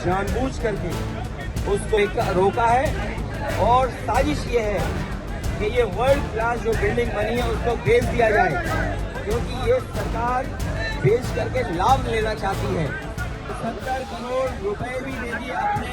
जानबूझ करके उसको रोका है और साजिश ये है कि ये वर्ल्ड क्लास जो बिल्डिंग बनी है उसको बेच दिया जाए, क्योंकि ये सरकार बेच करके लाभ लेना चाहती है। 70 करोड़ रुपए भी दे दिए अपने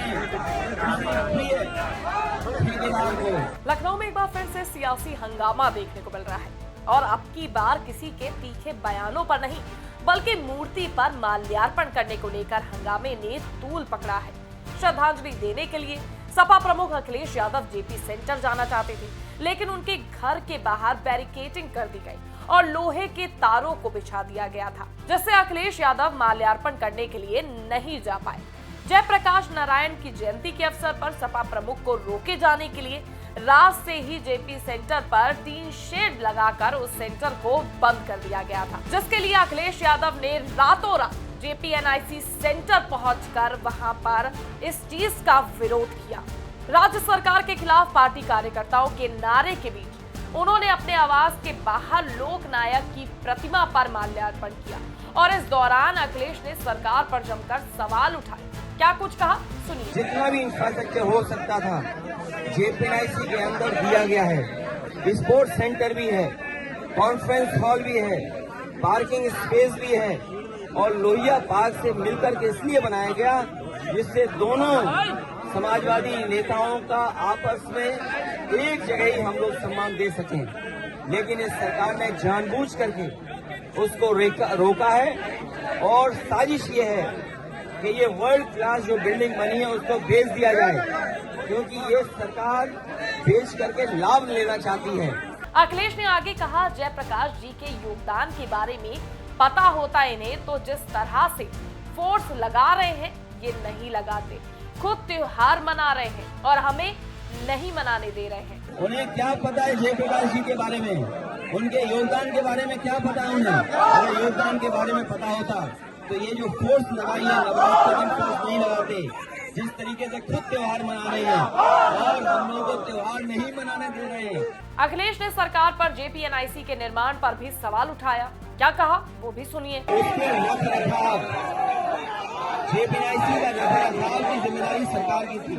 ठेकेदार को। लखनऊ में एक बार फिर से सियासी हंगामा देखने को मिल रहा है और अब की बार किसी के तीखे बयानों पर नहीं बल्कि मूर्ति पर माल्यार्पण करने को लेकर हंगामे ने तूल पकड़ा है। श्रद्धांजलि देने के लिए सपा प्रमुख अखिलेश यादव जेपी सेंटर जाना चाहते थे, लेकिन उनके घर के बाहर बैरिकेडिंग कर दी गई और लोहे के तारों को बिछा दिया गया था, जिससे अखिलेश यादव माल्यार्पण करने के लिए नहीं जा पाए। जयप्रकाश नारायण की जयंती के अवसर पर सपा प्रमुख को रोके जाने के लिए रात से ही जेपी सेंटर पर टीन शेड लगाकर उस सेंटर को बंद कर दिया गया था, जिसके लिए अखिलेश यादव ने रातों रात जेपीएनआईसी सेंटर पहुंचकर वहां पर इस चीज का विरोध किया। राज्य सरकार के खिलाफ पार्टी कार्यकर्ताओं के नारे के बीच उन्होंने अपने आवास के बाहर लोकनायक की प्रतिमा पर माल्यार्पण किया और इस दौरान अखिलेश ने सरकार पर जमकर सवाल उठाए। क्या कुछ कहा, सुनिए। जितना भी इंफ्रास्ट्रक्चर हो सकता था जेपीएनआईसी के अंदर दिया गया है। स्पोर्ट्स सेंटर भी है, कॉन्फ्रेंस हॉल भी है, पार्किंग स्पेस भी है और लोहिया पार्क से मिलकर के इसलिए बनाया गया जिससे दोनों समाजवादी नेताओं का आपस में एक जगह ही हम लोग सम्मान दे सकें। लेकिन इस सरकार ने जानबूझ करके उसको रोका है और साजिश ये है कि ये वर्ल्ड क्लास जो बिल्डिंग बनी है उसको बेच दिया जाए, क्योंकि ये सरकार बेच करके लाभ लेना चाहती है। अखिलेश ने आगे कहा, जयप्रकाश जी के योगदान के बारे में पता होता इन्हें तो जिस तरह से फोर्स लगा रहे हैं ये नहीं लगाते, खुद त्योहार मना रहे हैं और हमें नहीं मनाने दे रहे हैं। उन्हें क्या पता है जयप्रकाश जी के बारे में, उनके योगदान के बारे में क्या पता है उन्हें? अगर योगदान के बारे में पता होता तो ये जो फोर्स लगाई है नवरात्र के दिन फोर्स नहीं लगाते। जिस तरीके से खुद त्योहार मना रहे हैं और हम लोगों को त्योहार नहीं मनाने दे रहे हैं। अखिलेश ने सरकार पर जेपीएनआईसी के निर्माण पर भी सवाल उठाया। क्या कहा वो भी सुनिए। उसके रखरखाव, जेपीएनआईसी का रखरखाव की जिम्मेदारी सरकार की थी।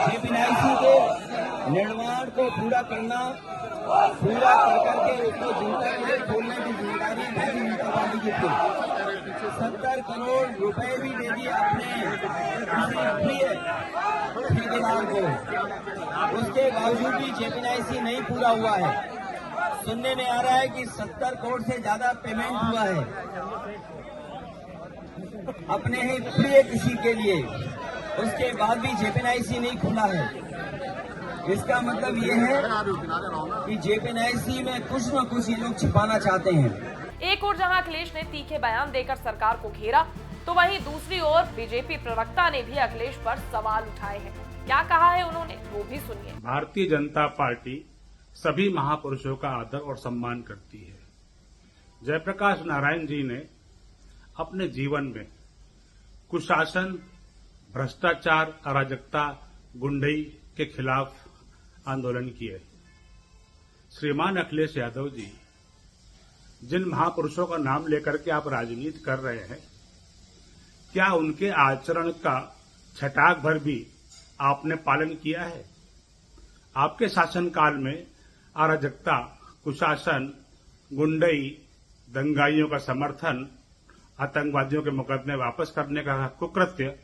जेपीएनआईसी के निर्माण को पूरा करना, पूरा करके उसको जनता के लिए खोलने की जिम्मेदारी भारतीय जनता पार्टी की थी। 70 करोड़ रुपए भी दे दिए अपने ठेकेदार को। उसके बावजूद भी जेपीएनआईसी नहीं पूरा हुआ है। सुनने में आ रहा है कि 70 करोड़ से ज्यादा पेमेंट हुआ है अपने ही प्रिय किसी के लिए, उसके बाद भी जेपीएनआईसी नहीं खुला है। इसका मतलब ये है कि जेपीएनआईसी में कुछ न कुछ ये लोग छिपाना चाहते हैं। एक ओर जहां अखिलेश ने तीखे बयान देकर सरकार को घेरा, तो वहीं दूसरी ओर बीजेपी प्रवक्ता ने भी अखिलेश पर सवाल उठाए हैं। क्या कहा है उन्होंने वो भी सुनिए। भारतीय जनता पार्टी सभी महापुरुषों का आदर और सम्मान करती है। जयप्रकाश नारायण जी ने अपने जीवन में कुशासन, भ्रष्टाचार, अराजकता, गुंडई के खिलाफ आंदोलन किए। श्रीमान अखिलेश यादव जी, जिन महापुरुषों का नाम लेकर के आप राजनीति कर रहे हैं, क्या उनके आचरण का छटाक भर भी आपने पालन किया है? आपके शासनकाल में अराजकता, कुशासन, गुंडई, दंगाइयों का समर्थन, आतंकवादियों के मुकदमे वापस करने का कुकृत्य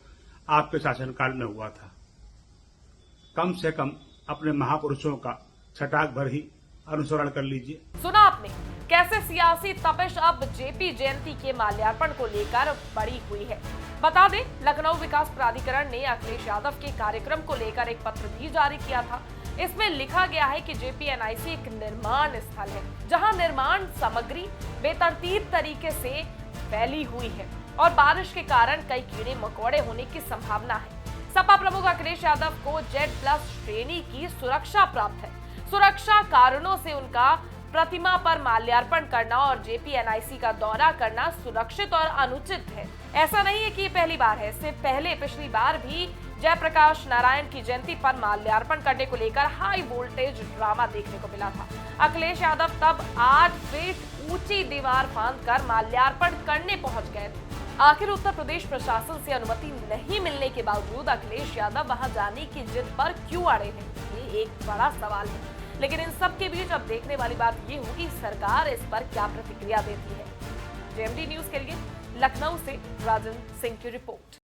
आपके शासनकाल में हुआ था। कम से कम अपने महापुरुषों का छटाक भर ही अनुसरण कर लीजिए। सुना आपने कैसे सियासी तपिश अब जेपी जयंती के माल्यार्पण को लेकर बढ़ी हुई है। बता दें, लखनऊ विकास प्राधिकरण ने अखिलेश यादव के कार्यक्रम को लेकर एक पत्र भी जारी किया था। इसमें लिखा गया है कि जेपीएनआईसी एक निर्माण स्थल है जहां निर्माण सामग्री बेतरतीब तरीके से फैली हुई है और बारिश के कारण कई कीड़े मकोड़े होने की संभावना है। सपा प्रमुख अखिलेश यादव को Z+ श्रेणी की सुरक्षा प्राप्त है। सुरक्षा कारणों से उनका प्रतिमा पर माल्यार्पण करना और जेपीएनआईसी का दौरा करना सुरक्षित और अनुचित है। ऐसा नहीं है कि ये पहली बार है, इससे पहले पिछली बार भी जयप्रकाश नारायण की जयंती पर माल्यार्पण करने को लेकर हाई वोल्टेज ड्रामा देखने को मिला था। अखिलेश यादव तब 8 फीट ऊंची दीवार फांदकर माल्यार्पण करने पहुंच गए थे। आखिर उत्तर प्रदेश प्रशासन से अनुमति नहीं मिलने के बावजूद अखिलेश यादव वहां जाने की जिद पर क्यों अड़े हैं, ये एक बड़ा सवाल है। लेकिन इन सब के बीच अब देखने वाली बात ये होगी सरकार इस पर क्या प्रतिक्रिया देती है। जेएमडी न्यूज के लिए लखनऊ से राजन सिंह की रिपोर्ट।